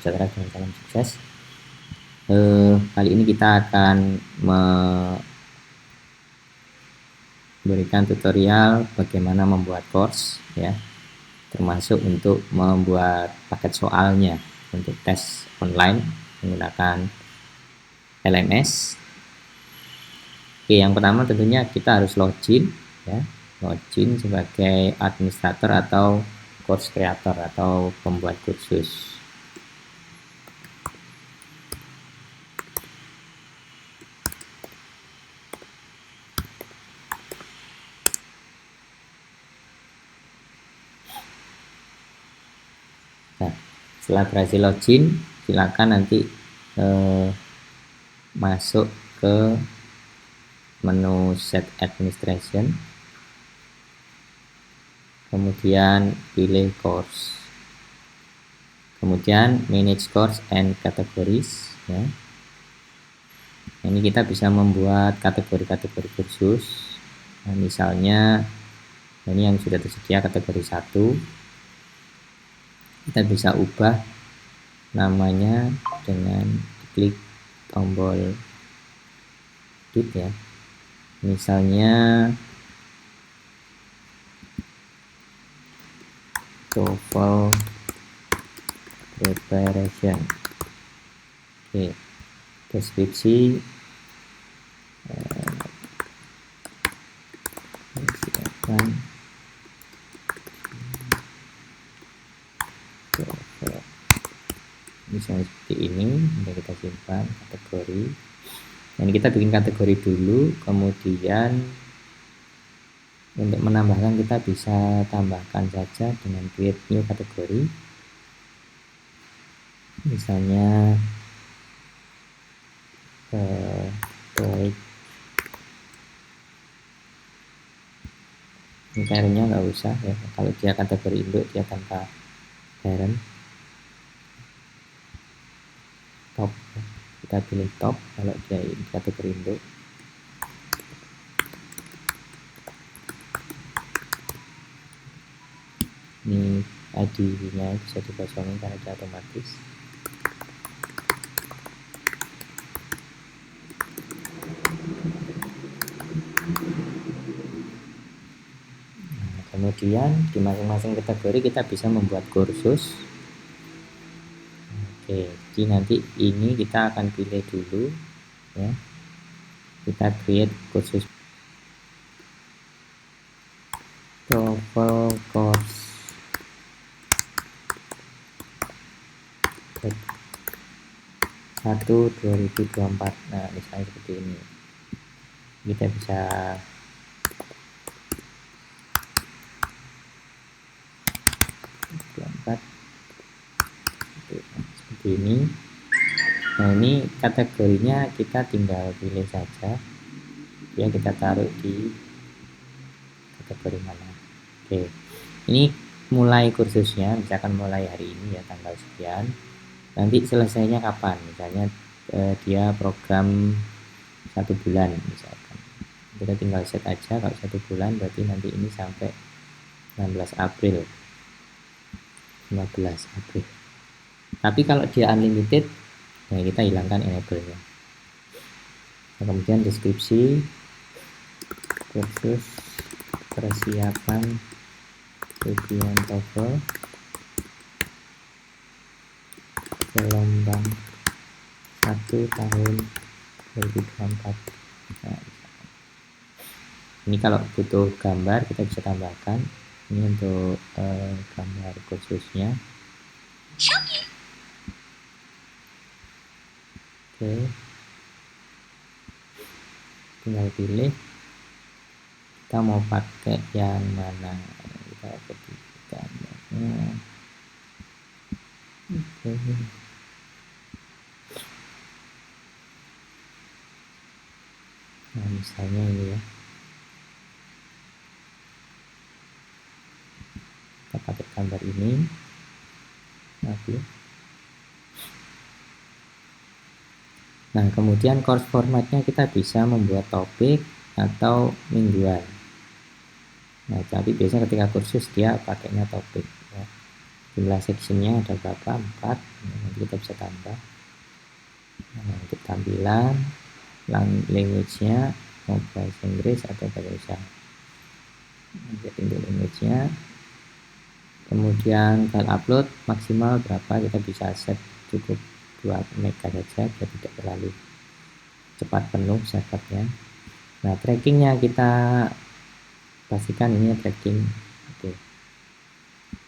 sejahtera dan salam sukses. Kali ini kita akan memberikan tutorial bagaimana membuat course ya, termasuk untuk membuat paket soalnya untuk tes online menggunakan LMS. Oke, yang pertama tentunya kita harus login ya, login sebagai administrator atau course creator atau pembuat kursus. Nah, setelah berhasil login, silakan nanti masuk ke menu set administration, kemudian pilih course, kemudian manage course and categories ya. Ini kita bisa membuat kategori-kategori kursus. Nah, misalnya ini yang sudah tersedia kategori 1, kita bisa ubah namanya dengan klik tombol edit ya, misalnya TOEFL preparation. Oke, deskripsi silakan misalnya seperti ini. Sudah kita simpan kategori, dan kita bikin kategori dulu, kemudian untuk menambahkan kita bisa tambahkan saja dengan create new kategori, misalnya TOEIC. Ini parentnya nggak usah ya, kalau dia kategori induk dia tanpa parent. Top, kita pilih top kalau dia kategori induk. Ini ID-nya bisa dikosongin karena dia otomatis. Nah, kemudian di masing-masing kategori kita bisa membuat kursus. Oke, jadi nanti ini kita akan pilih dulu ya, kita create kursus TOEFL course 1 2024. Nah, misalnya seperti ini, kita bisa seperti ini. Nah, ini kategorinya kita tinggal pilih saja ya, kita taruh di kategori mana. Oke, ini mulai kursusnya misalkan mulai hari ini ya, tanggal sekian. Nanti selesainya kapan, misalnya dia program 1 bulan misalkan, kita tinggal set aja. Kalau 1 bulan berarti nanti ini sampai 16 April. Tapi kalau dia unlimited, nah kita hilangkan enable-nya. Nah, kemudian deskripsi kursus persiapan ujian TOEFL gelombang 1 tahun 2024. Nah, ini kalau butuh gambar kita bisa tambahkan. Ini untuk gambar kursusnya. Oke, tinggal pilih kita mau pakai yang mana, kita ketik gambarnya. Oke, nah misalnya ini ya, kita pakai gambar ini. Nah, kemudian course formatnya kita bisa membuat topik atau mingguan. Nah, tapi biasanya ketika kursus dia pakainya topik ya. jumlah sectionnya ada berapa, 4. Nanti kita bisa tambah. Untuk tampilan language-nya mau bahasa Inggris atau bahasa Indonesia. Jadi untuk language-nya, kemudian file upload maksimal berapa, kita bisa set cukup 2 MB saja biar tidak terlalu cepat penuh servernya. Nah, trackingnya kita pastikan ini tracking. Oke.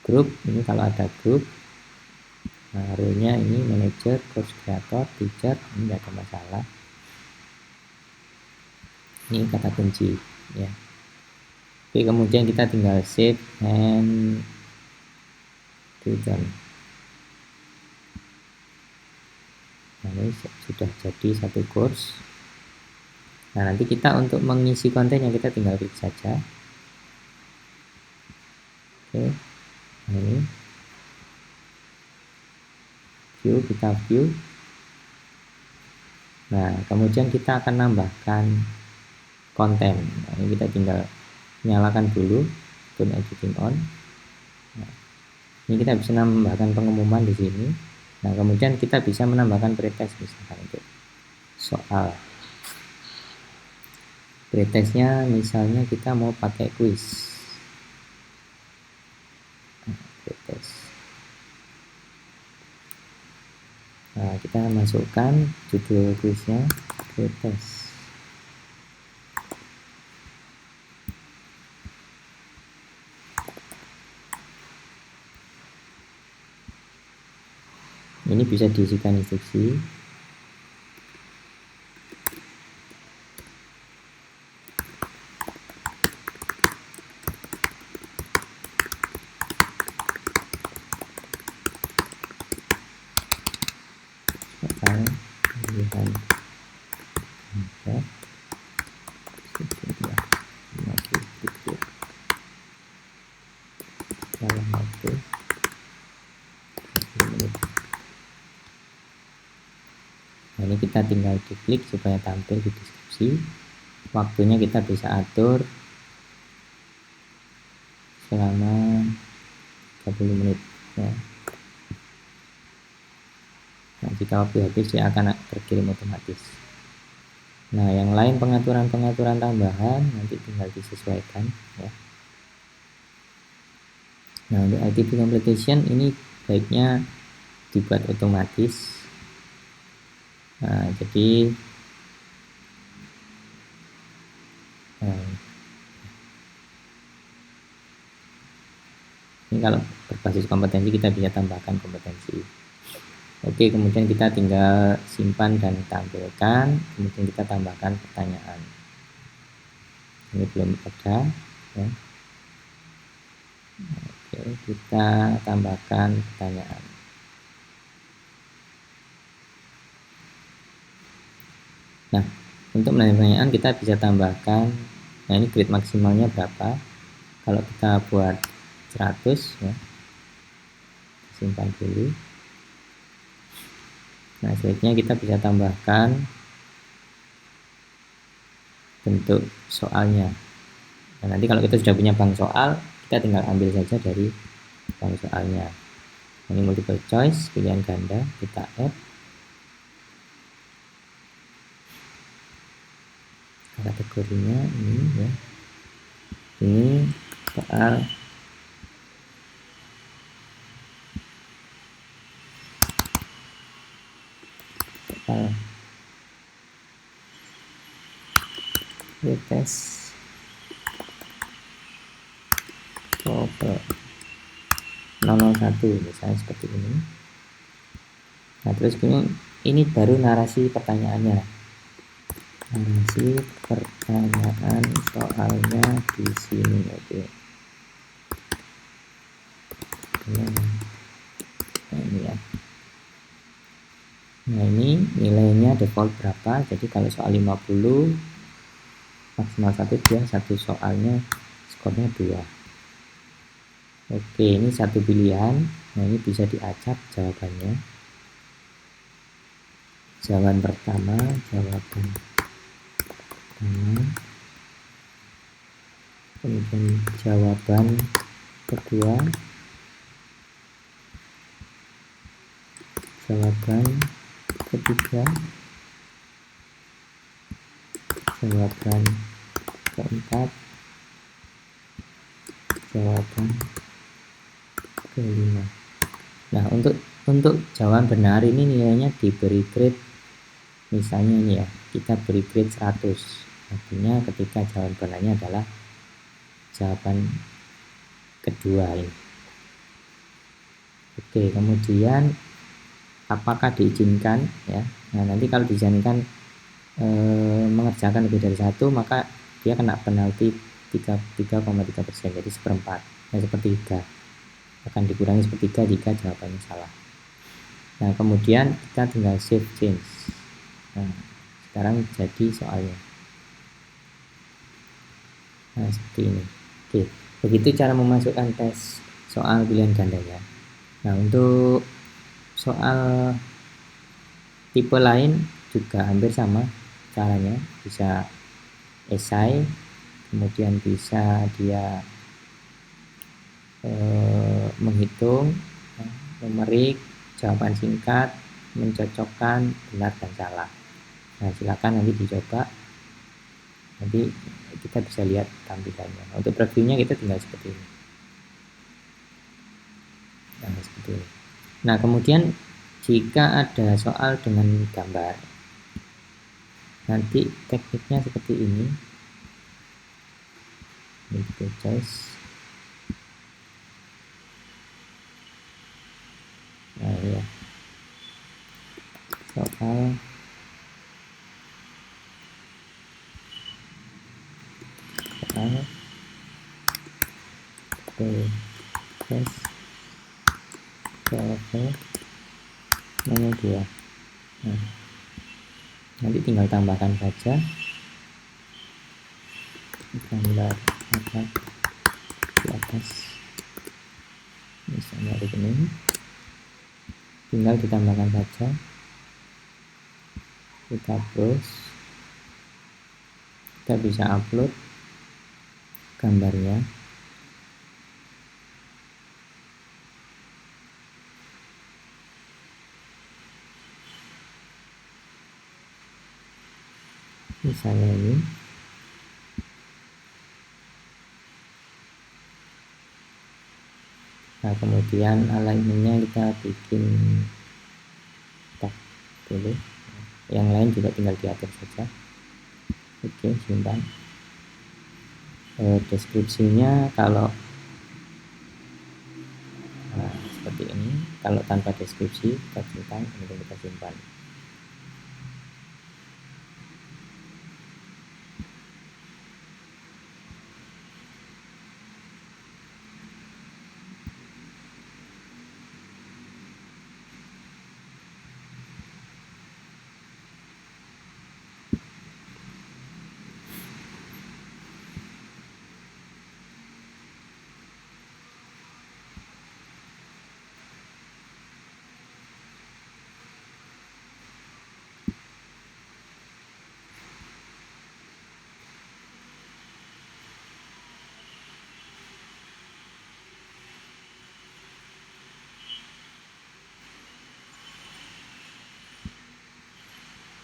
Grup ini kalau ada grup, nah role-nya ini manager, course creator, teacher, ini tidak ada masalah. Ini kata kunci ya. Oke, kemudian kita tinggal save and return. Nah, ini sudah jadi satu course. Nah, nanti kita untuk mengisi kontennya kita tinggal klik saja. Oke, nah ini view, kita view. Nah, kemudian kita akan nambahkan konten. Nah, ini kita tinggal nyalakan dulu tune editing on. Nah, ini kita bisa menambahkan pengumuman di sini. Nah, kemudian kita bisa menambahkan pretest misalkan untuk soal. Pretestnya misalnya kita mau pakai quiz. Pretest. Nah, kita masukkan judul kuisnya pretest. Ini bisa diisikan instruksi. Soal pilihan dalam waktu 30 menit. Nah, ini kita tinggal diklik supaya tampil di deskripsi. Waktunya kita bisa atur selama 30 menit ya. Nah, jika waktu habis dia akan terkirim otomatis. Nah, yang lain pengaturan-pengaturan tambahan nanti tinggal disesuaikan ya. Nah, untuk ITP completion ini baiknya dibuat otomatis. Nah, jadi ini kalau berbasis kompetensi kita bisa tambahkan kompetensi. Oke, kemudian kita tinggal simpan dan tampilkan, kemudian kita tambahkan pertanyaan. Ini belum ada ya. Oke, kita tambahkan pertanyaan. Nah, untuk menambah pertanyaan kita bisa tambahkan, nah ini grade maksimalnya berapa. Kalau kita buat 100 ya, simpan dulu. Nah, selanjutnya kita bisa tambahkan bentuk soalnya. Nah, nanti kalau kita sudah punya bank soal, kita tinggal ambil saja dari bank soalnya. Ini multiple choice, pilihan ganda, kita add. Kategorinya ini ya. Ini soal pretest TOEFL 001 misalnya seperti ini. Nah, terus ini baru narasi pertanyaannya. Narasi pertanyaan soalnya di sini. Oke. Nah, ini ya. Nah, ini nilainya default berapa? Jadi kalau soal 50 maksimal 1 dia satu soalnya skornya 2. Oke, ini satu pilihan. Nah, ini bisa diacak jawabannya. Jawaban pertama, kemudian jawaban kedua, jawaban ketiga, jawaban keempat, jawaban kelima. Nah, untuk jawaban benar ini nilainya diberi grade, misalnya ini ya, kita beri grade 100. Artinya ketika jawaban benarnya adalah jawaban kedua ini. Oke, kemudian apakah diizinkan ya? Nah, nanti kalau diizinkan mengerjakan lebih dari satu, maka dia kena penalti 3,3%, jadi seperempat, sepertiga, akan dikurangi sepertiga jika jawabannya salah. Nah, kemudian kita tinggal save change. Nah, sekarang jadi soalnya. Nah, seperti ini. Oke, begitu cara memasukkan tes soal pilihan gandanya. Nah, untuk soal tipe lain juga hampir sama caranya, bisa esai, kemudian bisa dia menghitung, numerik, jawaban singkat, mencocokkan benar dan salah. Nah, silakan nanti dicoba, nanti kita bisa lihat tampilannya. Untuk previewnya kita tinggal seperti ini. Nah, seperti ini. Nah, kemudian jika ada soal dengan gambar, nanti tekniknya seperti ini. Multiple choice. Nah, ya. Soal tes nomor 2. Nah, nanti tinggal tambahkan saja gambar apa di atas, misalnya begini, tinggal ditambahkan saja, kita browse, kita bisa upload gambarnya. Misalnya ini. Nah, kemudian alignmentnya kita bikin tak dulu, yang lain juga tinggal diatur saja. Oke, simpan. Deskripsinya kalau seperti ini, kalau tanpa deskripsi kita simpan, kemudian kita simpan.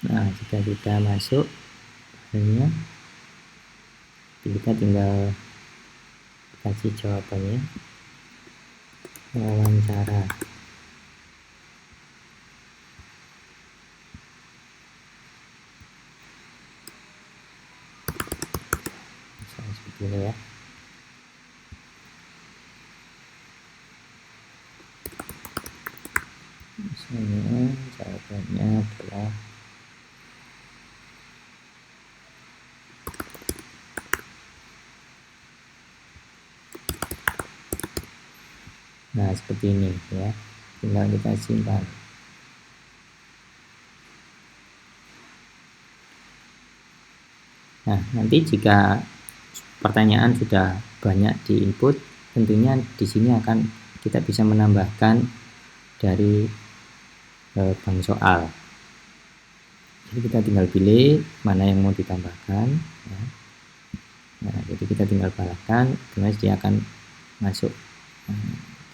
Nah, jika sudah masuk filenya, kita tinggal kasih jawabannya. Wawancara. Seperti ini ya. Misalnya jawabannya adalah nah, seperti ini ya, tinggal kita simpan. Nah, nanti jika pertanyaan sudah banyak di input, tentunya di sini akan kita bisa menambahkan dari bank soal. Jadi kita tinggal pilih mana yang mau ditambahkan ya. Nah, jadi kita tinggal balakan, kemudian dia akan masuk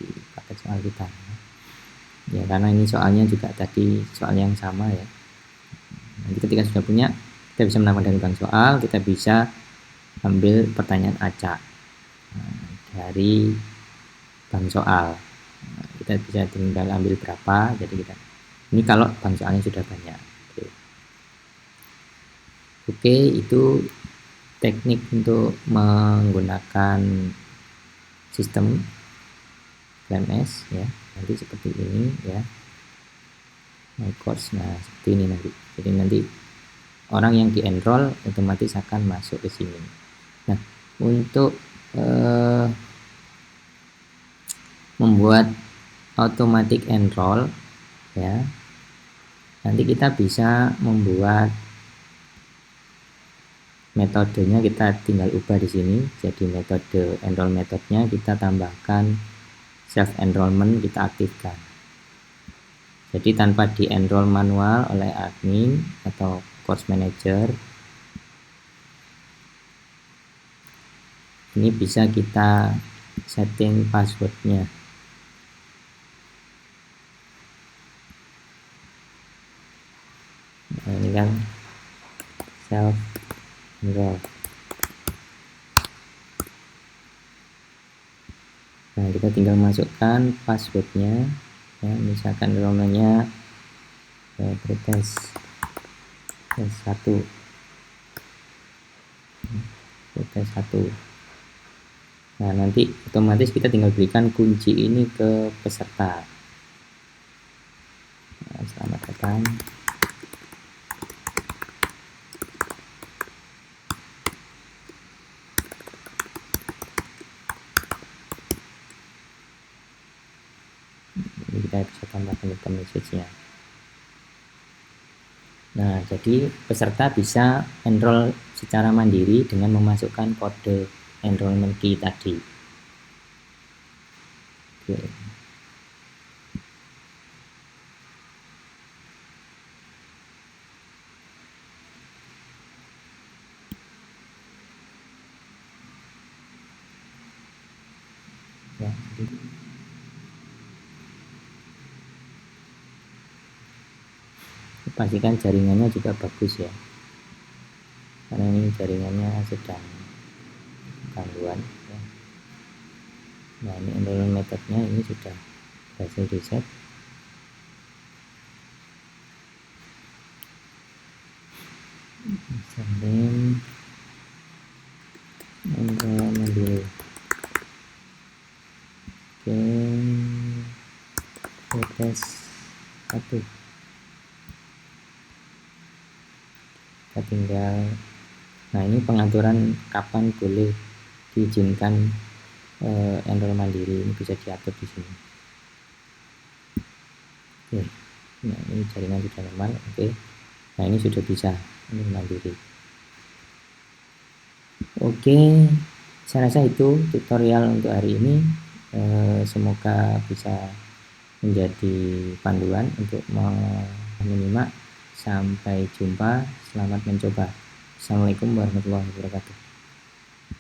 di paket soal kita. ya, karena ini soalnya juga tadi soal yang sama ya. Nanti ketika sudah punya, kita bisa menambah dari bank soal, kita bisa ambil pertanyaan acak dari bank soal. Kita bisa tinggal ambil berapa, jadi kita ini kalau bank soalnya sudah banyak. Oke, itu teknik untuk menggunakan sistem LMS ya. Nanti seperti ini ya, my course. Nah seperti ini nanti, jadi nanti orang yang di enroll otomatis akan masuk ke sini. Nah untuk membuat automatic enroll ya, nanti kita bisa membuat metodenya, kita tinggal ubah di sini jadi metode enroll methodnya kita tambahkan self enrollment, kita aktifkan. Jadi tanpa di enroll manual oleh admin atau course manager, ini bisa kita setting passwordnya. Nah, ini kan self enroll. Nah kita tinggal masukkan passwordnya ya, misalkan namanya pretest 1 pretest 1. Nah nanti otomatis kita tinggal berikan kunci ini ke peserta. Nah, selamat datang. Ini kita bisa tambahkan ke message-nya. Nah jadi peserta bisa enroll secara mandiri dengan memasukkan kode enrollment key tadi. Oke. Ya, pastikan jaringannya juga bagus ya, karena ini jaringannya sedang gangguan ya. Nah ini enrollment methodnya ini sudah berhasil di set. Username enrollment dulu. Oke, tes 1. Kita tinggal, nah ini pengaturan kapan boleh diizinkan enroll mandiri, ini bisa diatur di sini. Oke, nah ini jaringan sudah normal. Oke, nah ini sudah bisa ini mandiri. Oke, saya rasa itu tutorial untuk hari ini. Semoga bisa menjadi panduan untuk menyimak. Sampai jumpa, selamat mencoba. Assalamualaikum warahmatullahi wabarakatuh.